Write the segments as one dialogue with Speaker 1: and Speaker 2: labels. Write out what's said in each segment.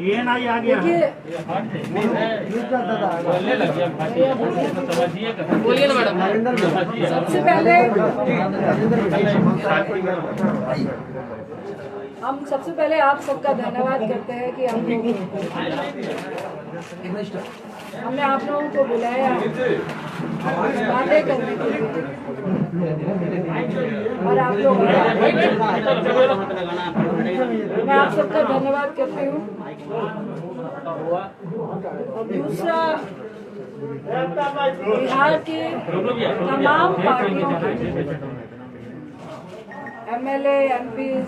Speaker 1: ये ना आ गया।
Speaker 2: बोलिए ना मैडम।
Speaker 3: सबसे पहले आप सबका धन्यवाद करते हैं कि हमने आप लोगों को बुलाया बातें करने के लिए और आप लोग मैं आप सबका धन्यवाद करती हूँ। और दूसरा, बिहार के तमाम पार्टियों के एमएलए, एमपीज,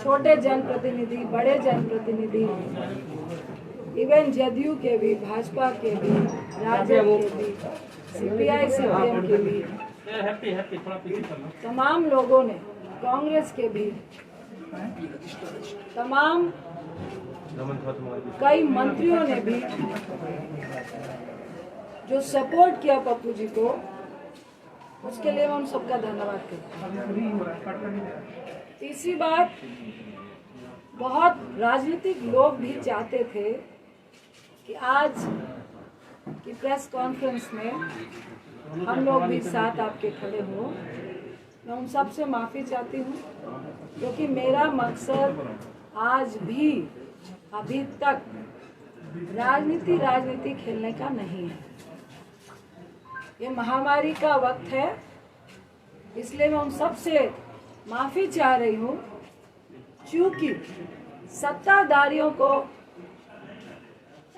Speaker 3: छोटे जनप्रतिनिधि, बड़े जनप्रतिनिधि, इवन जदयू के भी, भाजपा के भी, राजद के भी, सीपीआई सीपीएम के भी, तमाम लोगों ने, कांग्रेस के भी, तमाम कई मंत्रियों ने भी जो सपोर्ट किया पप्पू जी को, उसके लिए मैं उन सबका धन्यवाद करती हूँ। तीसरी बात, बहुत राजनीतिक लोग भी चाहते थे कि आज की प्रेस कॉन्फ्रेंस में हम लोग भी साथ आपके खड़े हों। मैं उन सब से माफ़ी चाहती हूँ, क्योंकि मेरा मकसद आज भी अभी तक राजनीति खेलने का नहीं है। ये महामारी का वक्त है, इसलिए मैं उन सब से माफ़ी चाह रही हूँ, क्योंकि सत्ताधारियों को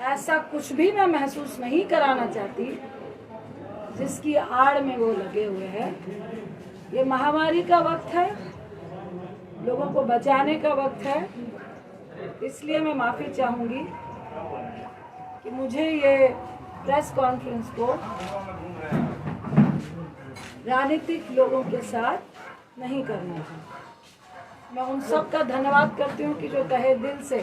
Speaker 3: ऐसा कुछ भी मैं महसूस नहीं कराना चाहती जिसकी आड़ में वो लगे हुए हैं। ये महामारी का वक्त है, लोगों को बचाने का वक्त है, इसलिए मैं माफ़ी चाहूँगी कि मुझे ये प्रेस कॉन्फ्रेंस को राजनीतिक लोगों के साथ नहीं करना है। मैं उन सब का धन्यवाद करती हूँ कि जो तहे दिल से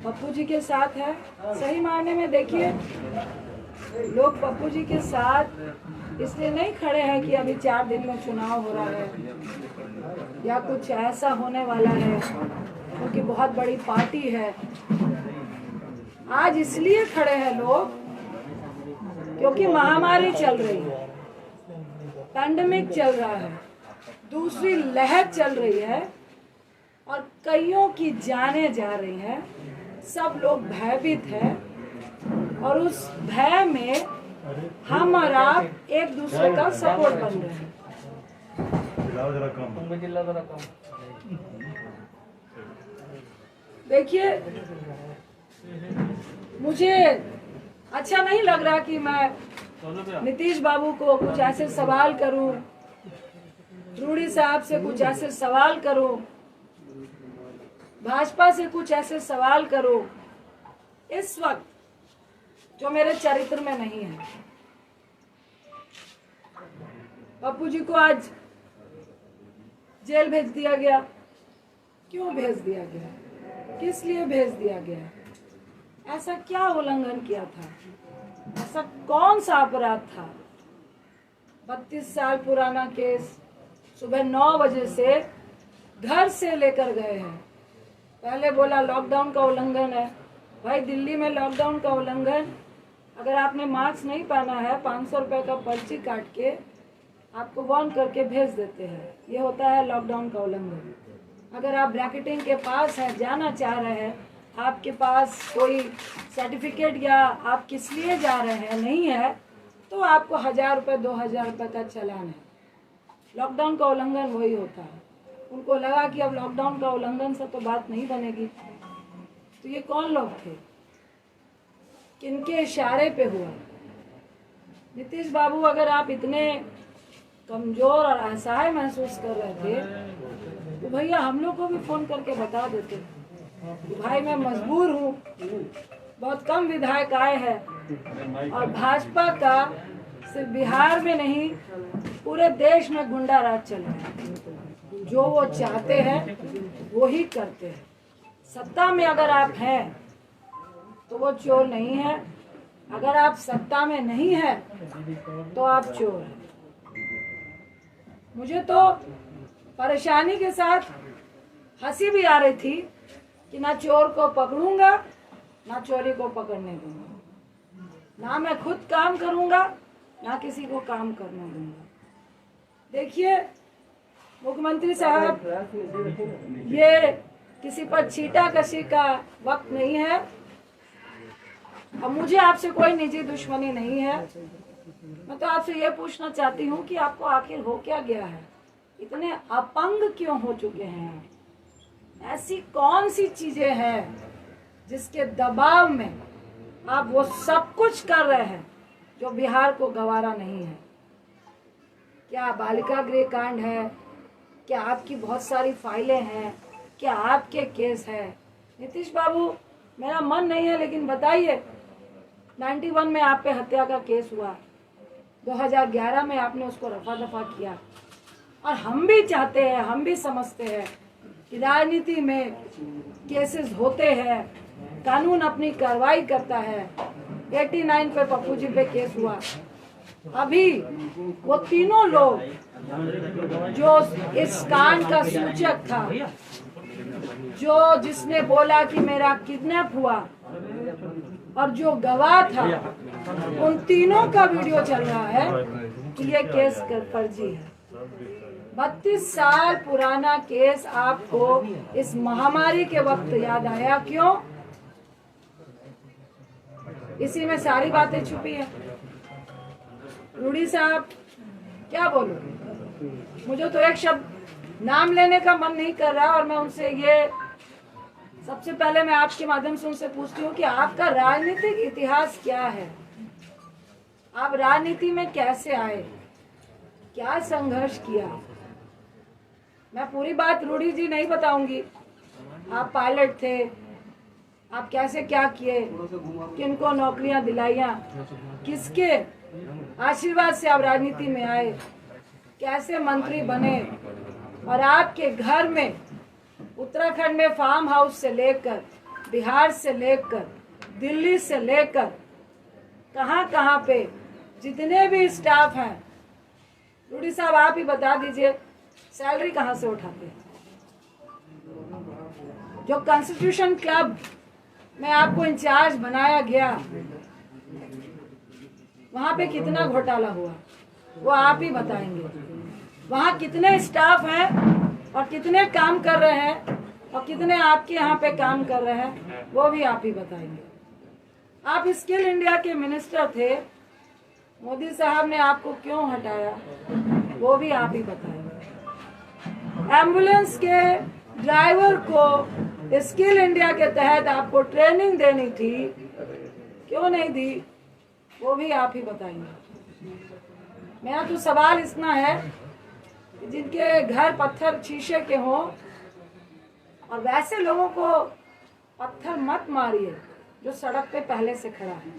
Speaker 3: पप्पू जी के साथ है। सही मायने में देखिए, लोग पप्पू जी के साथ इसलिए नहीं खड़े हैं कि अभी 4 दिन में चुनाव हो रहा है या कुछ ऐसा होने वाला है, क्योंकि बहुत बड़ी पार्टी है। आज इसलिए खड़े हैं लोग क्योंकि महामारी चल रही है, पैंडेमिक चल रहा है, दूसरी लहर चल रही है और कईयों की जानें जा रही हैं। सब लोग भयभीत हैं और उस भय में हम और आप एक दूसरे का सपोर्ट बन रहे हैं। देखिए, मुझे अच्छा नहीं लग रहा कि मैं नीतीश बाबू को कुछ ऐसे सवाल करूं, रूडी साहब से कुछ ऐसे सवाल करूं, भाजपा से कुछ ऐसे सवाल करूं इस वक्त जो मेरे चरित्र में नहीं है। पप्पू जी को आज जेल भेज दिया गया। क्यों भेज दिया गया? किस लिए भेज दिया गया? ऐसा क्या उल्लंघन किया था? ऐसा कौन सा अपराध था? 32 साल पुराना केस, सुबह 9 बजे से घर से लेकर गए हैं। पहले बोला लॉकडाउन का उल्लंघन है। भाई, दिल्ली में लॉकडाउन का उल्लंघन, अगर आपने मास्क नहीं पहना है 500 रुपये का पर्ची काट के आपको वार्न करके भेज देते हैं। ये होता है लॉकडाउन का उल्लंघन। अगर आप ब्रैकेटिंग के पास हैं, जाना चाह रहे हैं, आपके पास कोई सर्टिफिकेट या आप किस लिए जा रहे हैं नहीं है, तो आपको 1000 रुपये 2000 रुपये का चालान है। लॉकडाउन का उल्लंघन वही होता है। उनको लगा कि अब लॉकडाउन का उल्लंघन से तो बात नहीं बनेगी। तो ये कौन लोग थे? किनके इशारे पे हुआ? नीतीश बाबू, अगर आप इतने कमजोर और असहाय महसूस कर रहे थे तो भैया हम लोग को भी फोन करके बता देते कि भाई मैं मजबूर हूँ, बहुत कम विधायक आए हैं और भाजपा का सिर्फ बिहार में नहीं पूरे देश में गुंडा राज चल रहा है। जो वो चाहते हैं वो ही करते हैं। सत्ता में अगर आप हैं तो वो चोर नहीं है, अगर आप सत्ता में नहीं है तो आप चोर हैं। मुझे तो परेशानी के साथ हंसी भी आ रही थी कि ना चोर को पकड़ूंगा ना चोरी को पकड़ने दूंगा, ना मैं खुद काम करूंगा ना किसी को काम करने दूंगा। देखिए मुख्यमंत्री साहब, ये किसी पर छींटाकशी का वक्त नहीं है। अब मुझे आपसे कोई निजी दुश्मनी नहीं है। मैं तो आपसे ये पूछना चाहती हूँ कि आपको आखिर हो क्या गया है, इतने अपंग क्यों हो चुके हैं? ऐसी कौन सी चीजें हैं जिसके दबाव में आप वो सब कुछ कर रहे हैं जो बिहार को गवारा नहीं है? क्या बालिका गृह कांड है? क्या आपकी बहुत सारी फाइलें हैं? क्या आपके केस है? नीतीश बाबू, मेरा मन नहीं है लेकिन बताइए, 91 में आप पे हत्या का केस हुआ, 2011 में आपने उसको रफा दफा किया। और हम भी चाहते हैं, हम भी समझते हैं कि राजनीति में केसेस होते हैं, कानून अपनी कार्रवाई करता है। 89 पे पप्पू जी पे केस हुआ। अभी वो तीनों लोग जो इस कांड का सूचक था, जो जिसने बोला कि मेरा किडनैप हुआ और जो गवाह था, उन तीनों का वीडियो चल रहा है कि ये केस फर्जी है। 32 साल पुराना केस आपको इस महामारी के वक्त याद आया क्यों? इसी में सारी बातें छुपी है। रूडी साहब, क्या बोलूं? मुझे तो एक शब्द नाम लेने का मन नहीं कर रहा। और मैं उनसे ये सबसे पहले मैं आपके माध्यम से उनसे पूछती हूँ कि आपका राजनीतिक इतिहास क्या है? आप राजनीति में कैसे आए? क्या संघर्ष किया? मैं पूरी बात रूडी जी नहीं बताऊंगी। आप पायलट थे, आप कैसे क्या किए, किनको नौकरियां दिलाइया, किसके आशीर्वाद से आप राजनीति में आए, कैसे मंत्री बने, और आपके घर में उत्तराखंड में फार्म हाउस से लेकर, बिहार से लेकर, दिल्ली से लेकर कहां कहां पे जितने भी स्टाफ हैं, रूडी साहब आप ही बता दीजिए, सैलरी कहां से उठाते हैं? जो कॉन्स्टिट्यूशन क्लब में आपको इंचार्ज बनाया गया, वहां पे कितना घोटाला हुआ वो आप ही बताएंगे। वहां कितने स्टाफ हैं और कितने काम कर रहे हैं और कितने आपके यहाँ पे काम कर रहे हैं वो भी आप ही बताएंगे। आप स्किल इंडिया के मिनिस्टर थे, मोदी साहब ने आपको क्यों हटाया वो भी आप ही बताएंगे। एम्बुलेंस के ड्राइवर को स्किल इंडिया के तहत आपको ट्रेनिंग देनी थी, क्यों नहीं दी वो भी आप ही बताएंगे। मेरा तो सवाल इतना है कि जिनके घर पत्थर शीशे के हों, और वैसे लोगों को पत्थर मत मारिए जो सड़क पे पहले से खड़ा है।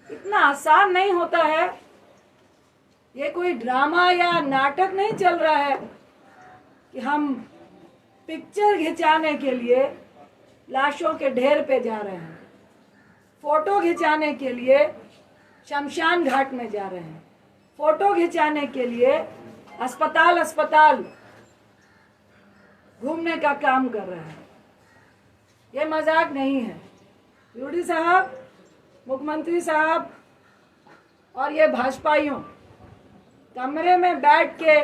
Speaker 3: इतना आसान नहीं होता है। ये कोई ड्रामा या नाटक नहीं चल रहा है कि हम पिक्चर खिंचाने के लिए लाशों के ढेर पे जा रहे हैं, फोटो खिंचाने के लिए शमशान घाट में जा रहे हैं, फोटो खिंचाने के लिए अस्पताल अस्पताल घूमने का काम कर रहे हैं। ये मजाक नहीं है। रूडी साहब, मुख्यमंत्री साहब और ये भाजपाइयों कमरे में बैठ के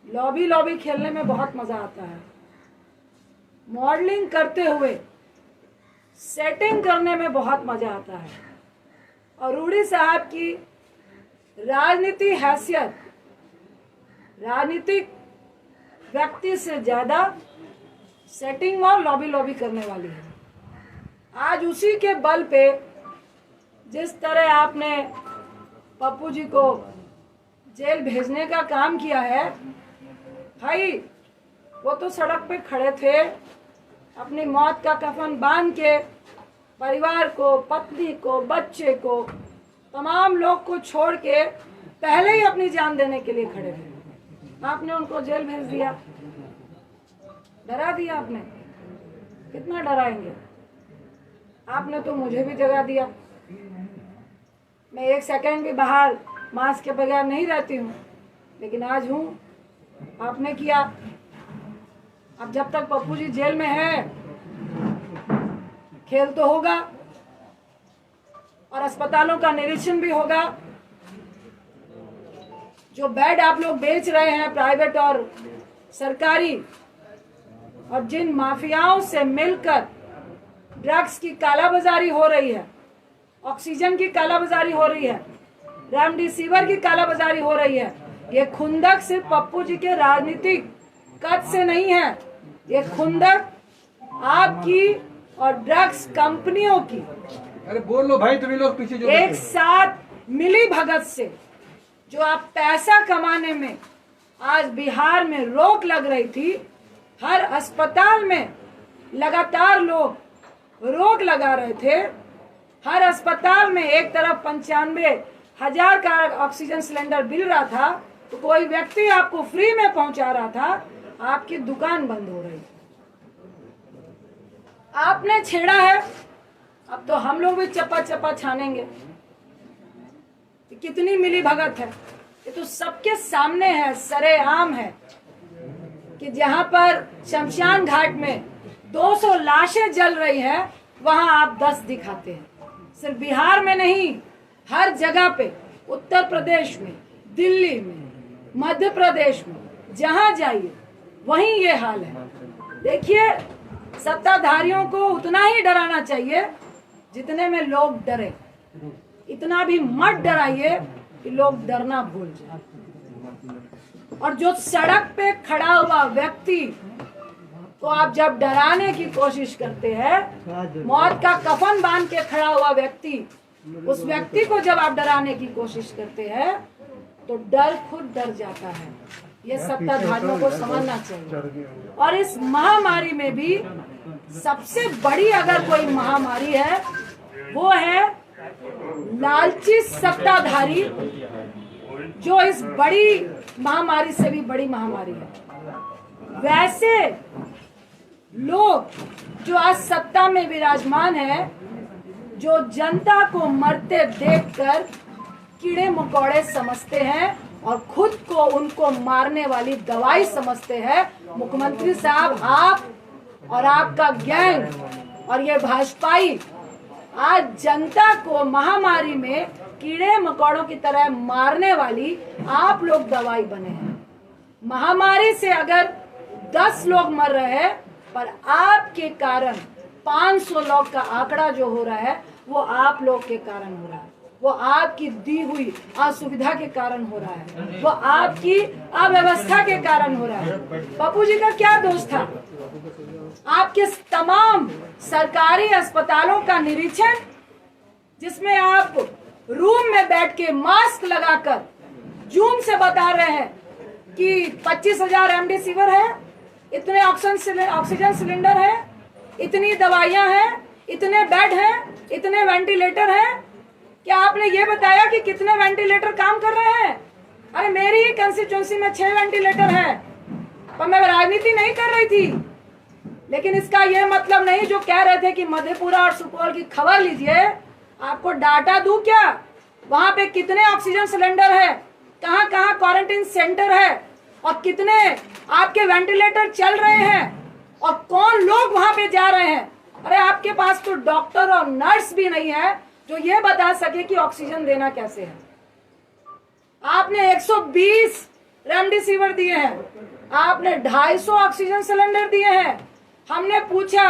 Speaker 3: लॉबी खेलने में बहुत मजा आता है। मॉडलिंग करते हुए सेटिंग करने में बहुत मजा आता है। और रूडी साहब की राजनीति हैसियत राजनीतिक व्यक्ति से ज्यादा सेटिंग और लॉबी करने वाली है। आज उसी के बल पे जिस तरह आपने पप्पू जी को जेल भेजने का काम किया है, भाई वो तो सड़क पे खड़े थे, अपनी मौत का कफन बांध के परिवार को, पत्नी को, बच्चे को, तमाम लोग को छोड़ के पहले ही अपनी जान देने के लिए खड़े थे। आपने उनको जेल भेज दिया, डरा दिया आपने। कितना डराएंगे? आपने तो मुझे भी जगा दिया। मैं एक सेकंड भी बाहर मास्क के बगैर नहीं रहती हूँ, लेकिन आज हूँ। आपने किया। अब जब तक पप्पू जी जेल में है, खेल तो होगा और अस्पतालों का निरीक्षण भी होगा। जो बेड आप लोग बेच रहे हैं प्राइवेट और सरकारी, और जिन माफियाओं से मिलकर ड्रग्स की कालाबाजारी हो रही है, ऑक्सीजन की कालाबाजारी हो रही है, रेमडेसिविर की कालाबाजारी हो रही है, ये खुंदक सिर्फ पप्पू जी के राजनीतिक कद से नहीं है, ये खुंदक आपकी और ड्रग्स कंपनियों की
Speaker 1: अरे बोल लो भाई, तुम्हें लोग पीछे जो
Speaker 3: एक साथ मिली भगत से जो आप पैसा कमाने में आज बिहार में रोक लग रही थी। हर अस्पताल में लगातार लोग रोक लगा रहे थे। हर अस्पताल में एक तरफ 95,000 का ऑक्सीजन सिलेंडर मिल रहा था, तो कोई व्यक्ति आपको फ्री में पहुंचा रहा था, आपकी दुकान बंद हो रही। आपने छेड़ा है, अब तो हम लोग भी चप्पा चप्पा छानेंगे। कितनी मिली भगत है, ये तो सबके सामने है, सरेआम है कि जहां पर शमशान घाट में 200 लाशें जल रही है, वहां आप 10 दिखाते हैं। सिर्फ बिहार में नहीं, हर जगह पे, उत्तर प्रदेश में, दिल्ली में, मध्य प्रदेश में, जहां जाइए वहीं ये हाल है। देखिए, सत्ताधारियों को उतना ही डराना चाहिए जितने में लोग डरे। इतना भी मत डराइए कि लोग डरना भूल जाए। और जो सड़क पे खड़ा हुआ व्यक्ति को आप जब डराने की कोशिश करते हैं, मौत का कफन बांध के खड़ा हुआ व्यक्ति, उस व्यक्ति को जब आप डराने की कोशिश करते हैं, तो डर खुद डर जाता है। ये सत्ताधारियों को समझना चाहिए। और इस महामारी में भी सबसे बड़ी अगर कोई महामारी है, वो है लालची सत्ताधारी, जो इस बड़ी महामारी से भी बड़ी महामारी है। वैसे लोग जो आज सत्ता में विराजमान है, जो जनता को मरते देखकर कीड़े मकोड़े समझते हैं और खुद को उनको मारने वाली दवाई समझते हैं। मुख्यमंत्री साहब, आप और आपका गैंग और ये भाजपाई आज जनता को महामारी में कीड़े मकोड़ों की तरह मारने वाली आप लोग दवाई बने हैं। महामारी से अगर 10 लोग मर रहे हैं, पर आपके कारण 500 लोग का आंकड़ा जो हो रहा है, वो आप लोग के कारण हो रहा है। वो आपकी दी हुई असुविधा के कारण हो रहा है, वो आपकी अव्यवस्था के कारण हो रहा है। पप्पू जी का क्या दोष था? आपके तमाम सरकारी अस्पतालों का निरीक्षण, जिसमें आप रूम में बैठ के मास्क लगाकर जूम से बता रहे हैं कि 25,000 रेमडेसिविर है, इतने ऑक्सीजन सिलेंडर है, इतनी दवाइयां हैं, इतने बेड हैं, इतने वेंटिलेटर हैं। क्या आपने ये बताया कि कितने वेंटिलेटर काम कर रहे हैं? अरे मेरी ही कंस्टिट्यूंसी में 6 वेंटिलेटर है, पर मैं राजनीति नहीं कर रही थी। लेकिन इसका यह मतलब नहीं, जो कह रहे थे कि मधेपुरा और सुपौल की खबर लीजिए, आपको डाटा दूं क्या? वहां पे कितने ऑक्सीजन सिलेंडर है, कहां कहां क्वारंटाइन सेंटर है, और कितने आपके वेंटिलेटर चल रहे हैं, और कौन लोग वहां पे जा रहे हैं। अरे आपके पास तो डॉक्टर और नर्स भी नहीं है जो ये बता सके कि ऑक्सीजन देना कैसे है। आपने 120 रेमडेसिविर दिए हैं, आपने 250 ऑक्सीजन सिलेंडर दिए हैं। हमने पूछा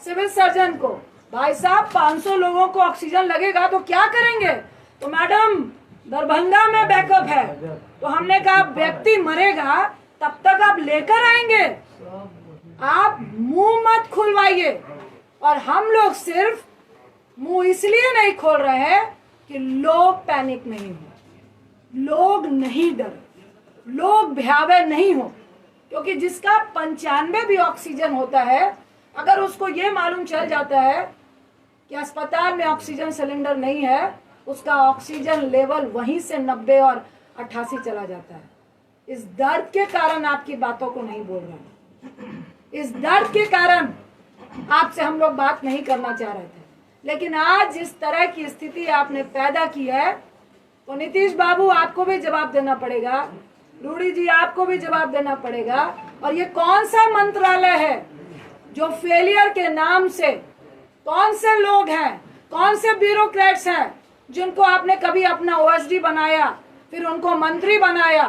Speaker 3: सिविल सर्जन को, भाई साहब 500 लोगों को ऑक्सीजन लगेगा तो क्या करेंगे? तो मैडम दरभंगा में बैकअप है। तो हमने कहा व्यक्ति मरेगा तब तक आप लेकर आएंगे, आप मुंह मत खुलवाइए। और हम लोग सिर्फ मुंह इसलिए नहीं खोल रहे हैं कि लोग पैनिक नहीं हो, लोग नहीं डरे, लोग भयावह नहीं हो। क्योंकि जिसका 95 भी ऑक्सीजन होता है, अगर उसको ये मालूम चल जाता है कि अस्पताल में ऑक्सीजन सिलेंडर नहीं है, उसका ऑक्सीजन लेवल वहीं से 90 और 88 चला जाता है। इस दर्द के कारण आपकी बातों को नहीं बोल रहे, इस दर्द के कारण आपसे हम लोग बात नहीं करना चाह रहे थे। लेकिन आज जिस तरह की स्थिति आपने पैदा की है, तो नीतीश बाबू आपको भी जवाब देना पड़ेगा रूडी जी आपको भी जवाब देना पड़ेगा। और ये कौन सा मंत्रालय है जो फेलियर के नाम से, कौन से लोग हैं, कौन से ब्यूरोक्रेट्स हैं जिनको आपने कभी अपना ओएसडी बनाया, फिर उनको मंत्री बनाया,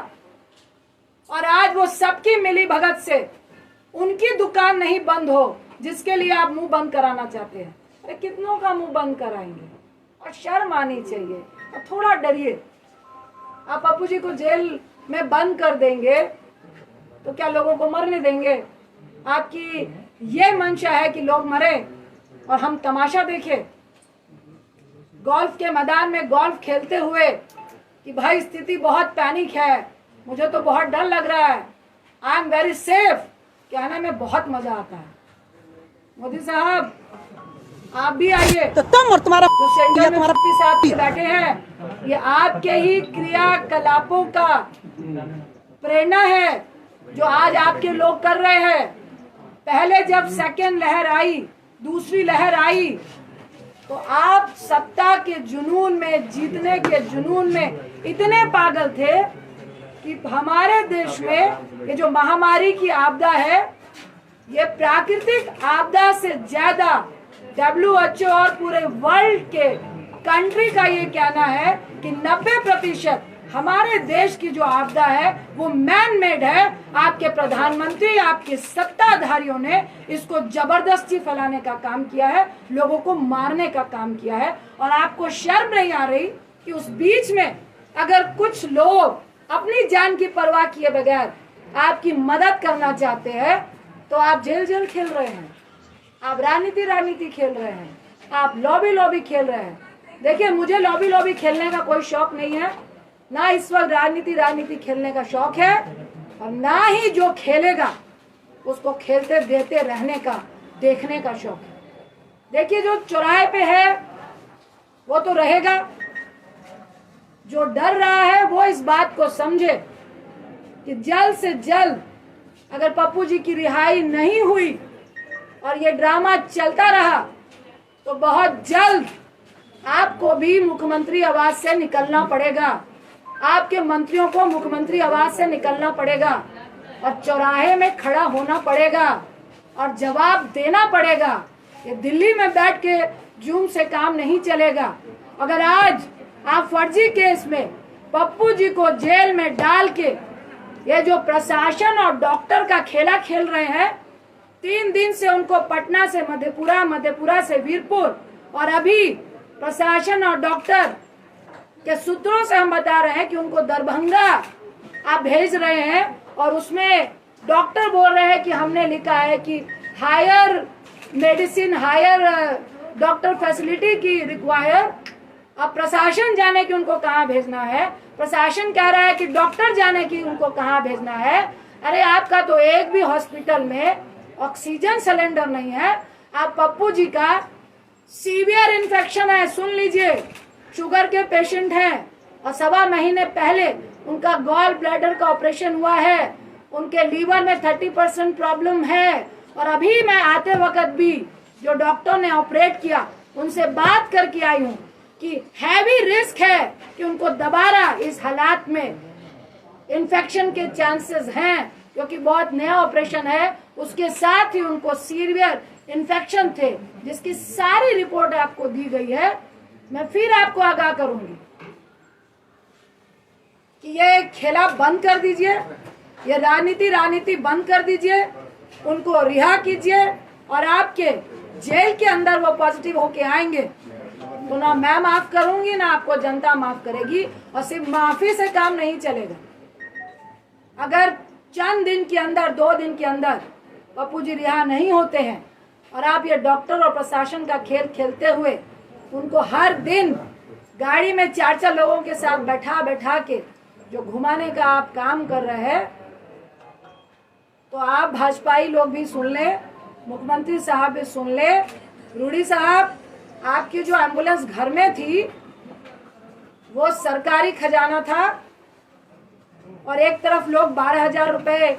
Speaker 3: और आज वो सबकी मिली भगत से उनकी दुकान नहीं बंद हो जिसके लिए आप मुंह बंद कराना चाहते हैं। अरे कितनों का मुंह बंद कराएंगे? और शर्म आनी चाहिए और थोड़ा डरिए। आप पप्पू जी को जेल में बंद कर देंगे तो क्या लोगों को मरने देंगे? आपकी ये मंशा है कि लोग मरे और हम तमाशा देखें? गोल्फ के मैदान में गोल्फ खेलते हुए कि भाई स्थिति बहुत पैनिक है, मुझे तो बहुत डर लग रहा है, आई एम वेरी सेफ कहने में बहुत मजा आता है। मोदी साहब आप भी आइए,
Speaker 4: तो तुम और तुम्हारा
Speaker 3: जो सेंटर में पप्पी साहब भी बैठे हैं, ये आपके ही क्रियाकलापों का प्रेरणा है जो आज आपके लोग कर रहे हैं। पहले जब सेकेंड लहर आई, दूसरी लहर आई, तो आप सत्ता के जुनून में, जीतने के जुनून में इतने पागल थे कि हमारे देश में ये जो महामारी की आपदा है, ये प्राकृतिक आपदा से ज्यादा WHO और पूरे वर्ल्ड के कंट्री का ये कहना है कि 90% हमारे देश की जो आपदा है वो मैन मेड है। आपके प्रधानमंत्री, आपके सत्ताधारियों ने इसको जबरदस्ती फैलाने का काम किया है, लोगों को मारने का काम किया है। और आपको शर्म नहीं आ रही कि उस बीच में अगर कुछ लोग अपनी जान की परवाह किए बगैर आपकी मदद करना चाहते हैं तो आप जेल खेल रहे हैं, आप राजनीति खेल रहे हैं, आप लॉबी खेल रहे हैं। देखिए, मुझे लॉबी खेलने का कोई शौक नहीं है, ना इस वक्त राजनीति खेलने का शौक है, और ना ही जो खेलेगा उसको खेलते देते रहने का, देखने का शौक है। देखिए, जो चौराहे पे है वो तो रहेगा, जो डर रहा है वो इस बात को समझे कि जल्द से जल्द अगर पप्पू जी की रिहाई नहीं हुई और ये ड्रामा चलता रहा तो बहुत जल्द आपको भी मुख्यमंत्री आवास से निकलना पड़ेगा, आपके मंत्रियों को मुख्यमंत्री आवास से निकलना पड़ेगा और चौराहे में खड़ा होना पड़ेगा और जवाब देना पड़ेगा। ये दिल्ली में बैठ के जूम से काम नहीं चलेगा। अगर आज आप फर्जी केस में पप्पू जी को जेल में डाल के ये जो प्रशासन और डॉक्टर का खेला खेल रहे हैं, 3 दिन से उनको पटना से मधेपुरा, मधेपुरा से वीरपुर, और अभी प्रशासन और डॉक्टर के सूत्रों से हम बता रहे हैं कि उनको दरभंगा आप भेज रहे हैं, और उसमें डॉक्टर बोल रहे हैं कि हमने लिखा है कि higher medicine, higher doctor facility की रिक्वायर। अब प्रशासन जाने कि उनको कहाँ भेजना है, प्रशासन कह रहा है कि डॉक्टर जाने की उनको कहाँ भेजना है। अरे आपका तो एक भी हॉस्पिटल में ऑक्सीजन सिलेंडर नहीं है। आप पप्पू जी का सीवियर इन्फेक्शन है, सुन लीजिए, शुगर के पेशेंट हैं और 1.25 महीने पहले उनका गॉल ब्लैडर का ऑपरेशन हुआ है, उनके लीवर में 30% प्रॉब्लम है। और अभी मैं आते वक्त भी जो डॉक्टर ने ऑपरेट किया उनसे बात करके आई हूँ कि हैवी रिस्क है कि उनको दोबारा इस हालात में इन्फेक्शन के चांसेस हैं, क्योंकि बहुत नया ऑपरेशन है। उसके साथ ही उनको सीवियर इन्फेक्शन थे, जिसकी सारी रिपोर्ट आपको दी गई है। मैं फिर आपको आगाह करूंगी कि ये खेला बंद कर दीजिए, ये राजनीति बंद कर दीजिए, उनको रिहा कीजिए, और आपके जेल के अंदर वो पॉजिटिव होके आएंगे तो ना मैं माफ करूंगी ना आपको जनता माफ करेगी। और सिर्फ माफी से काम नहीं चलेगा। अगर चंद दिन के अंदर, 2 दिन के अंदर पप्पू जी रिहा नहीं होते हैं और आप ये डॉक्टर और प्रशासन का खेल खेलते हुए उनको हर दिन गाड़ी में 4-4 लोगों के साथ बैठा के जो घुमाने का आप काम कर रहे हैं, तो आप भाजपाई लोग भी सुन ले, मुख्यमंत्री साहब भी सुन ले। रूडी साहब, आपकी जो एम्बुलेंस घर में थी वो सरकारी खजाना था, और एक तरफ लोग 12,000 रुपए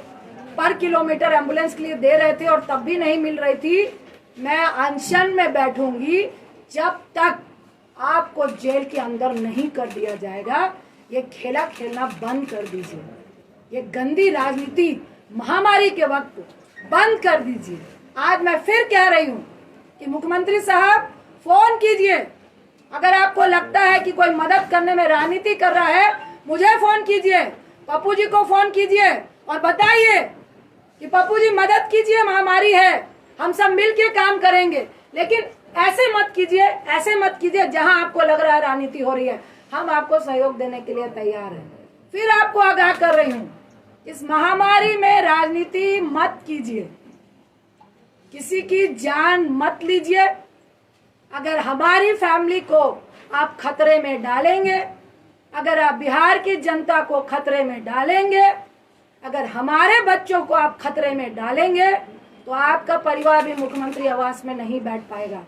Speaker 3: पर किलोमीटर एम्बुलेंस के लिए दे रहे थे और तब भी नहीं मिल रही थी। मैं अनशन में बैठूंगी जब तक आपको जेल के अंदर नहीं कर दिया जाएगा। ये खेला खेलना बंद कर दीजिए। ये गंदी राजनीति महामारी के वक्त बंद कर दीजिए। आज मैं फिर कह रही हूँ कि मुख्यमंत्री साहब फोन कीजिए। अगर आपको लगता है कि कोई मदद करने में राजनीति कर रहा है, मुझे फोन कीजिए, पप्पू जी को फोन कीजिए और बताइए कि पप्पू जी मदद कीजिए, महामारी है, हम सब मिलके काम करेंगे। लेकिन ऐसे मत कीजिए जहां आपको लग रहा है राजनीति हो रही है। हम आपको सहयोग देने के लिए तैयार हैं। फिर आपको आगाह कर रही हूँ, इस महामारी में राजनीति मत कीजिए, किसी की जान मत लीजिए। अगर हमारी फैमिली को आप खतरे में डालेंगे, अगर आप बिहार की जनता को खतरे में डालेंगे, अगर हमारे बच्चों को आप खतरे में डालेंगे, तो आपका परिवार भी मुख्यमंत्री आवास में नहीं बैठ पाएगा।